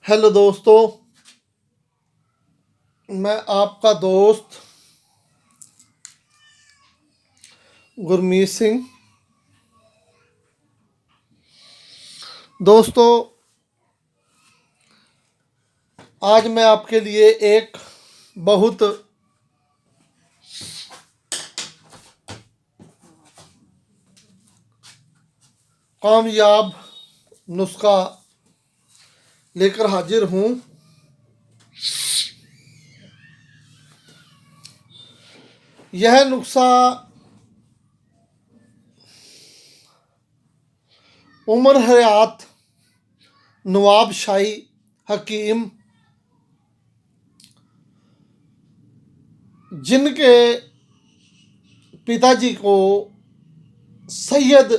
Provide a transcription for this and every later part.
Hello दोस्तों, मैं आपका दोस्त गुरमीत सिंह। दोस्तों, आज मैं आपके लिए एक बहुत कामयाब नुस्खा लेकर हाजिर हूँ। यह नुस्खा उमर हयात नवाब शाही हकीम, जिनके पिताजी को सैयद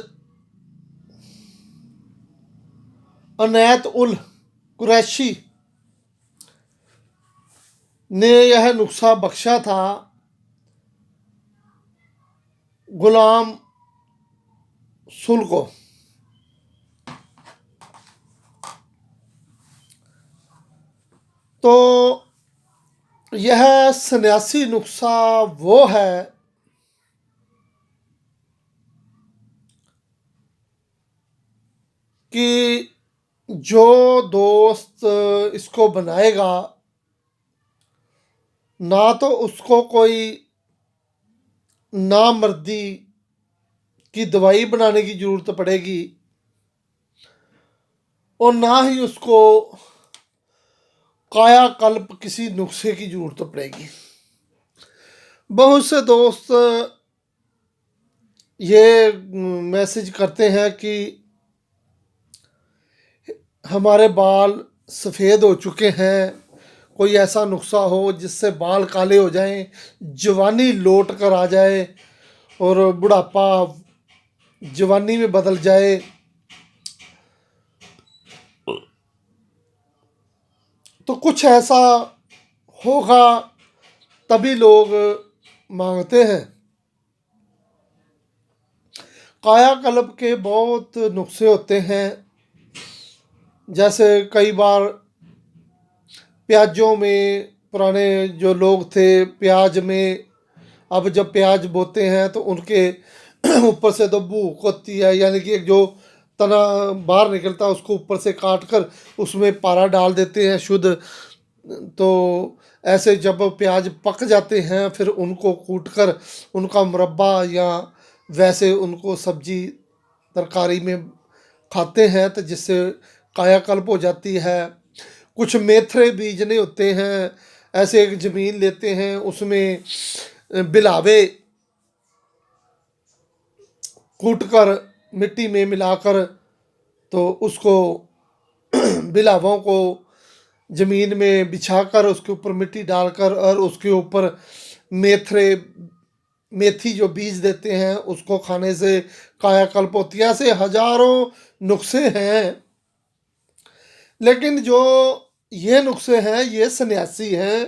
अनैत उल कुरैशी ने यह नुस्खा बख्शा था गुलाम सुल को। तो यह सन्यासी नुस्खा वो है कि जो दोस्त इसको बनाएगा ना तो उसको कोई नामर्दी की दवाई बनाने की ज़रूरत पड़ेगी और ना ही उसको कायाकल्प किसी नुस्खे की ज़रूरत पड़ेगी। बहुत से दोस्त ये मैसेज करते हैं कि हमारे बाल सफ़ेद हो चुके हैं, कोई ऐसा नुस्खा हो जिससे बाल काले हो जाएं, जवानी लौट कर आ जाए और बुढ़ापा जवानी में बदल जाए। तो कुछ ऐसा होगा तभी लोग मांगते हैं। कायाकल्प के बहुत नुस्खे होते हैं, जैसे कई बार प्याजों में पुराने जो लोग थे प्याज में, अब जब प्याज बोते हैं तो उनके ऊपर से तो भूख होती है, यानी कि जो तना बाहर निकलता है उसको ऊपर से काट कर उसमें पारा डाल देते हैं शुद्ध। तो ऐसे जब प्याज पक जाते हैं फिर उनको कूट कर उनका मुरब्बा या वैसे उनको सब्जी तरकारी में खाते हैं, तो जिससे कायाकल्प हो जाती है। कुछ मेथरे बीजने होते हैं, ऐसे एक ज़मीन लेते हैं उसमें बिलावे कूट कर मिट्टी में मिलाकर, तो उसको बिलावों को ज़मीन में बिछाकर उसके ऊपर मिट्टी डालकर और उसके ऊपर मेथरे मेथी जो बीज देते हैं उसको खाने से कायाकल्प होती है। ऐसे हजारों नुस्खे हैं, लेकिन जो ये नुस्खे हैं ये सन्यासी हैं।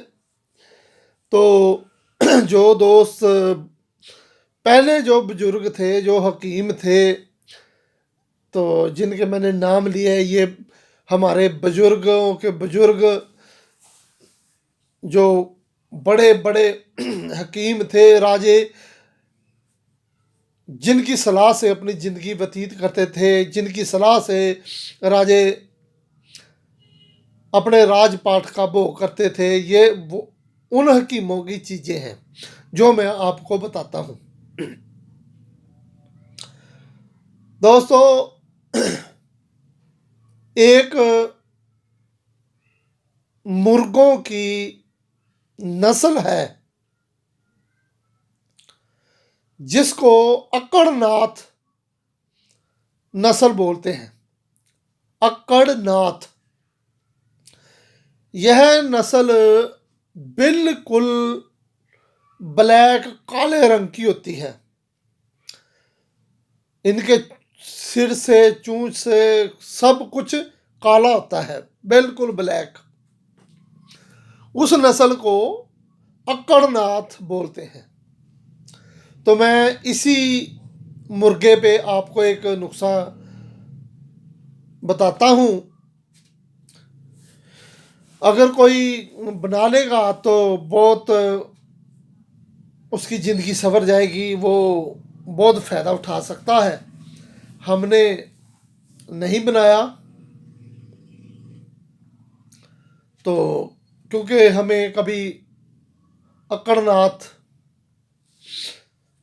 तो जो दोस्त पहले जो बुजुर्ग थे, जो हकीम थे, तो जिनके मैंने नाम लिए, ये हमारे बुजुर्गों के बुजुर्ग जो बड़े बड़े हकीम थे, राजे, जिनकी सलाह से अपनी ज़िंदगी व्यतीत करते थे, जिनकी सलाह से राजे अपने राजपाट का भोग करते थे, ये वो उन हकीमों की चीज़ें हैं जो मैं आपको बताता हूँ। दोस्तों, एक मुर्गों की नस्ल है जिसको अक्कड़नाथ नस्ल बोलते हैं। अक्कड़नाथ, यह नस्ल बिल्कुल ब्लैक काले रंग की होती है। इनके सिर से चूंच से सब कुछ काला होता है, बिल्कुल ब्लैक। उस नस्ल को अक्कड़नाथ बोलते हैं। तो मैं इसी मुर्गे पे आपको एक नुस्खा बताता हूँ अगर कोई बना लेगा तो बहुत उसकी ज़िंदगी संवर जाएगी, वो बहुत फ़ायदा उठा सकता है। हमने नहीं बनाया तो क्योंकि हमें कभी अकड़नाथ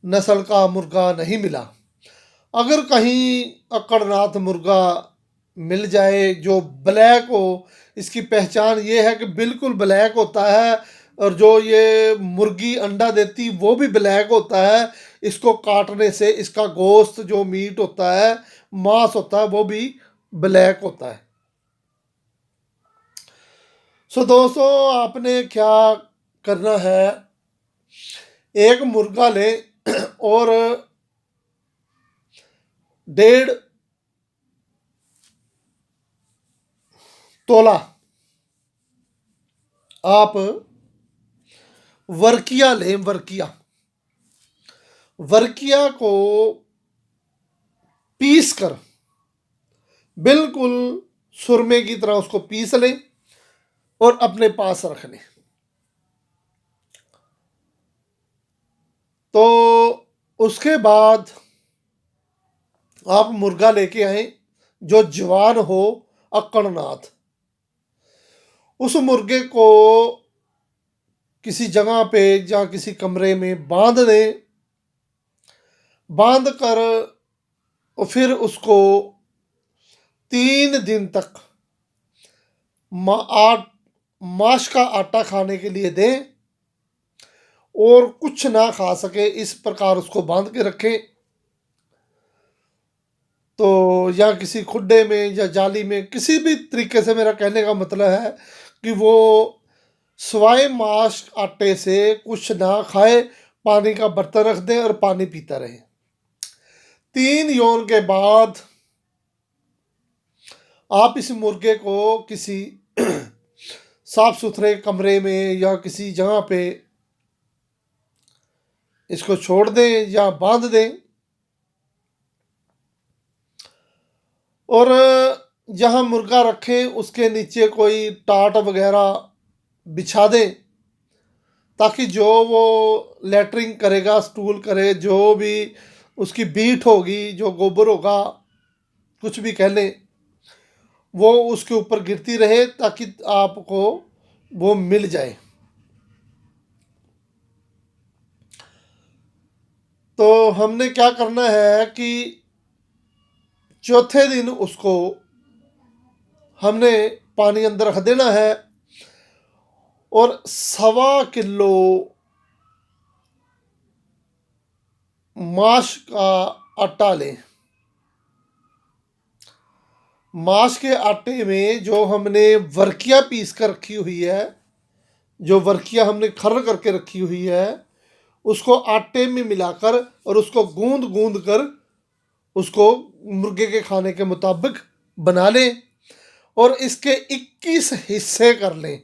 नस्ल का मुर्गा नहीं मिला। अगर कहीं अकड़नाथ मुर्गा मिल जाए जो ब्लैक हो, इसकी पहचान ये है कि बिल्कुल ब्लैक होता है, और जो ये मुर्गी अंडा देती वो भी ब्लैक होता है। इसको काटने से इसका गोश्त जो मीट होता है, मांस होता है, वो भी ब्लैक होता है। सो दोस्तों, आपने क्या करना है, एक मुर्गा ले और 1.5 तोला आप वर्किया लें। वर्किया वर्किया को पीस कर बिल्कुल सुरमे की तरह उसको पीस लें और अपने पास रख लें। तो उसके बाद आप मुर्गा लेके आए जो जवान हो, अकड़नाथ। उस मुर्गे को किसी जगह पे या किसी कमरे में बांध दें। बांध कर और फिर उसको 3 दिन तक आट माश का आटा खाने के लिए दें, और कुछ ना खा सके इस प्रकार उसको बांध के रखें। तो या किसी खुड्डे में या जाली में, किसी भी तरीके से, मेरा कहने का मतलब है कि वो स्वाय माश आटे से कुछ ना खाए, पानी का बर्तन रख दें और पानी पीता रहे। 3 यौन के बाद आप इस मुर्गे को किसी साफ सुथरे कमरे में या किसी जगह पे इसको छोड़ दें या बांध दें, और जहाँ मुर्गा रखें उसके नीचे कोई टाट वगैरह बिछा दें, ताकि जो वो लेटरिंग करेगा, स्टूल करे, जो भी उसकी बीट होगी, जो गोबर होगा, कुछ भी कह लें, वो उसके ऊपर गिरती रहे ताकि आपको वो मिल जाए। तो हमने क्या करना है कि चौथे दिन उसको हमने पानी अंदर रख देना है, और 1.25 किलो माश का आटा लें। माश के आटे में जो हमने वर्किया पीस कर रखी हुई है, जो वर्किया हमने खर्र करके रखी हुई है, उसको आटे में मिलाकर और उसको गूंद गूंद कर उसको मुर्गे के खाने के मुताबिक बना लें, और इसके 21 हिस्से कर लें।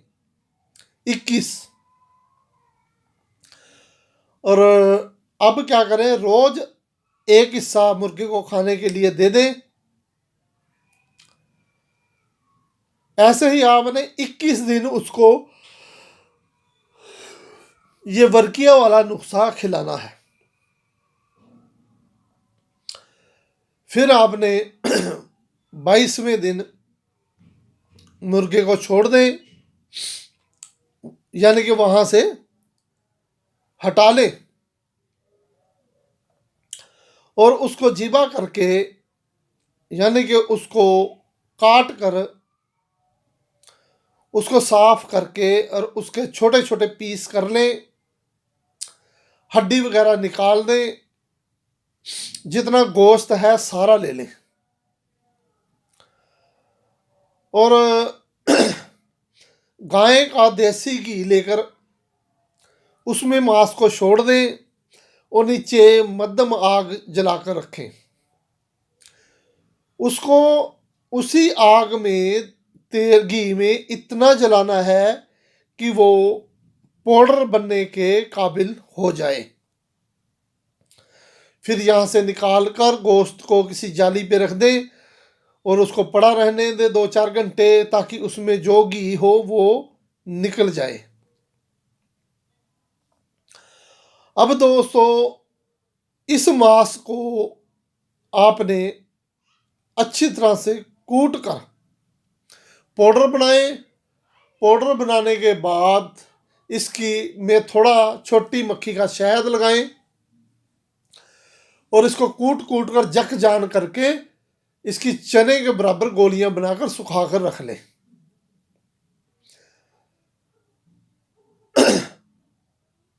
21। और अब क्या करें, रोज एक हिस्सा मुर्गे को खाने के लिए दे दें। ऐसे ही आपने 21 दिन उसको ये वर्किया वाला नुस्खा खिलाना है। फिर आपने 22वें दिन मुर्गे को छोड़ दें, यानी कि वहां से हटा लें, और उसको ज़िबा करके, यानी कि उसको काट कर, उसको साफ करके और उसके छोटे छोटे पीस कर लें। हड्डी वगैरह निकाल दें, जितना गोश्त है सारा ले लें, और गाय का देसी घी लेकर उसमें मांस को छोड़ दें, और नीचे मध्यम आग जलाकर रखें। उसको उसी आग में, तेल घी में इतना जलाना है कि वो पाउडर बनने के काबिल हो जाए। फिर यहाँ से निकाल कर गोश्त को किसी जाली पे रख दें, और उसको पड़ा रहने दे 2-4 घंटे, ताकि उसमें जो घी हो वो निकल जाए। अब दोस्तों, इस मांस को आपने अच्छी तरह से कूट कर पाउडर बनाएं। पाउडर बनाने के बाद इसकी में थोड़ा छोटी मक्खी का शहद लगाएं और इसको कूट कूट कर जक जान करके इसकी चने के बराबर गोलियां बनाकर सुखा कर रख लें।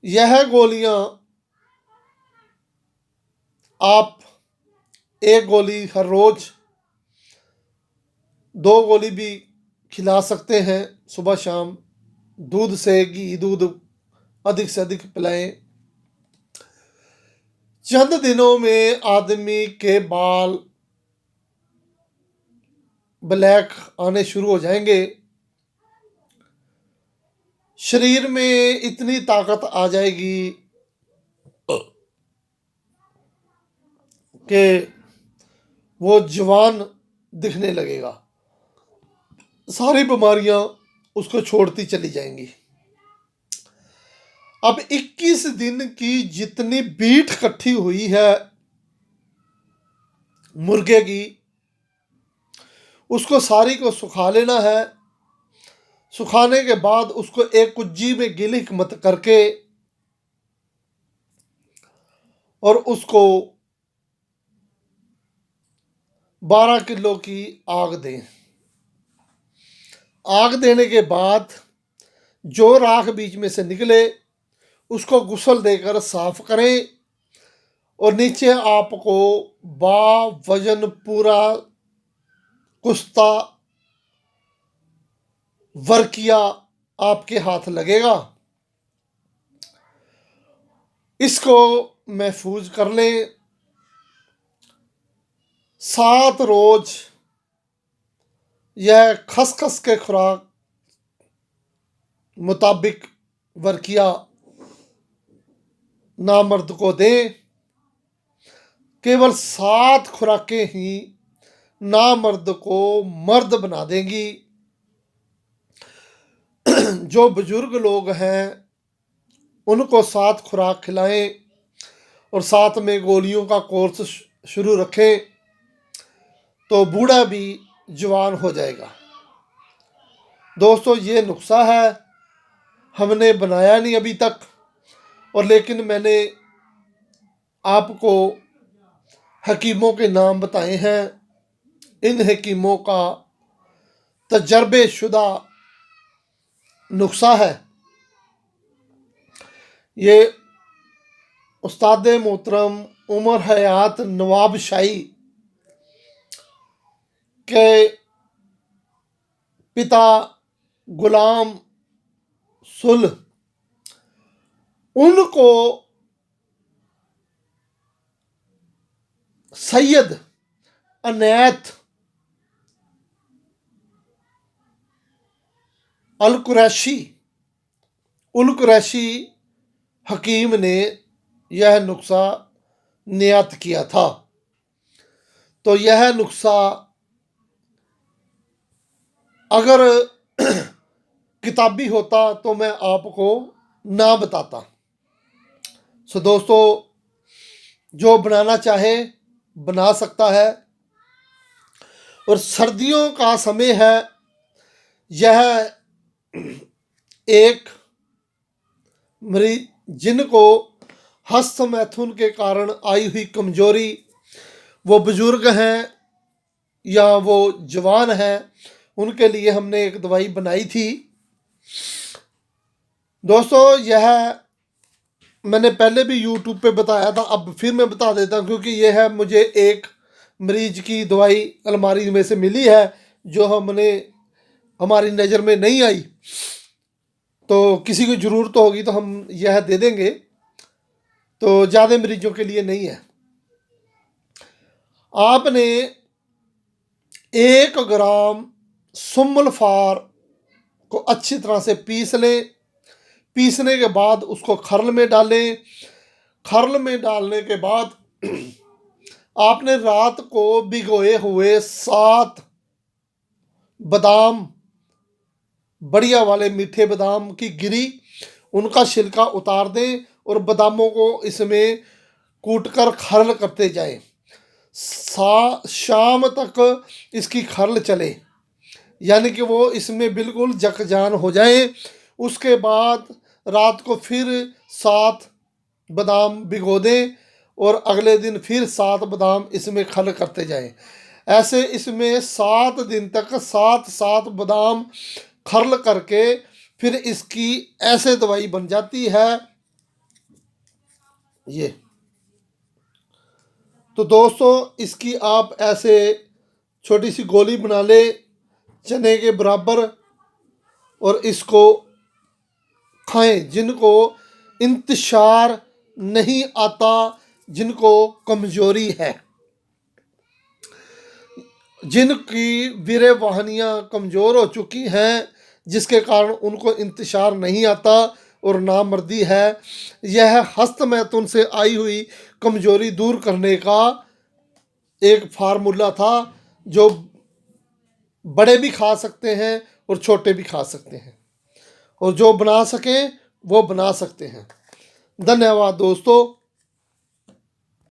यह गोलियां आप एक गोली हर रोज, 2 गोली भी खिला सकते हैं सुबह शाम। दूध से घी दूध अधिक से अधिक पिलाएं। चंद दिनों में आदमी के बाल ब्लैक आने शुरू हो जाएंगे। शरीर में इतनी ताकत आ जाएगी कि वो जवान दिखने लगेगा। सारी बीमारियां उसको छोड़ती चली जाएंगी। अब 21 दिन की जितनी बीट इकट्ठी हुई है मुर्गे की, उसको सारी को सुखा लेना है। सुखाने के बाद उसको एक कुज्जी में गिलिक मत करके और उसको 12 किलो की आग दें। आग देने के बाद जो राख बीच में से निकले उसको गुसल देकर साफ करें और नीचे आपको वजन पूरा कुश्ता वर्किया आपके हाथ लगेगा। इसको महफूज कर लें। 7 रोज यह खसखस के खुराक मुताबिक वर्किया नामर्द को दें। केवल 7 खुराकें ही नामर्द को मर्द बना देंगी। जो बुजुर्ग लोग हैं उनको 7 खुराक खिलाएं और साथ में गोलियों का कोर्स शुरू रखें, तो बूढ़ा भी जवान हो जाएगा। दोस्तों, ये नुस्खा है, हमने बनाया नहीं अभी तक, और लेकिन मैंने आपको हकीमों के नाम बताए हैं। इन हकीमों का तजर्बे शुदा नुस्खा है। ये उस्ताद मोहतरम उमर हयात नवाब शाही के पिता गुलाम सुल, उनको सैयद अनैत अल कुरैशी हकीम ने यह नुस्खा नियत किया था। तो यह नुस्खा अगर किताबी होता तो मैं आपको ना बताता। सो दोस्तों, जो बनाना चाहे बना सकता है। और सर्दियों का समय है, यह एक मरीज जिनको हस्त मैथुन के कारण आई हुई कमजोरी, वो बुजुर्ग हैं या वो जवान हैं, उनके लिए हमने एक दवाई बनाई थी। दोस्तों, यह मैंने पहले भी यूट्यूब पे बताया था, अब फिर मैं बता देता हूँ, क्योंकि यह है मुझे एक मरीज की दवाई अलमारी में से मिली है जो हमारी नज़र में नहीं आई। तो किसी को ज़रूरत होगी तो हम यह दे देंगे, तो ज़्यादा मरीजों के लिए नहीं है। आपने 1 ग्राम सुमलफार को अच्छी तरह से पीस लें। पीसने के बाद उसको खरल में डालें। खरल में डालने के बाद आपने रात को भिगोए हुए 7 बादाम, बढ़िया वाले मीठे बादाम की गिरी, उनका छिलका उतार दें और बादामों को इसमें कूटकर खर्ल करते जाएं। शाम तक इसकी खर्ल चले, यानी कि वो इसमें बिल्कुल जकजान हो जाए। उसके बाद रात को फिर 7 बादाम भिगो दें और अगले दिन फिर 7 बादाम इसमें खर्ल करते जाएं। ऐसे इसमें 7 दिन तक 7 बादाम खर्ल करके फिर इसकी ऐसे दवाई बन जाती है ये। तो दोस्तों, इसकी आप ऐसे छोटी सी गोली बना ले चने के बराबर और इसको खाएं। जिनको इंतशार नहीं आता, जिनको कमजोरी है, जिनकी वीर्य वाहिनियाँ कमज़ोर हो चुकी हैं, जिसके कारण उनको इंतशार नहीं आता और नामर्दी है, यह हस्त मैथुन से आई हुई कमजोरी दूर करने का एक फार्मूला था, जो बड़े भी खा सकते हैं और छोटे भी खा सकते हैं, और जो बना सकें वो बना सकते हैं। धन्यवाद दोस्तों।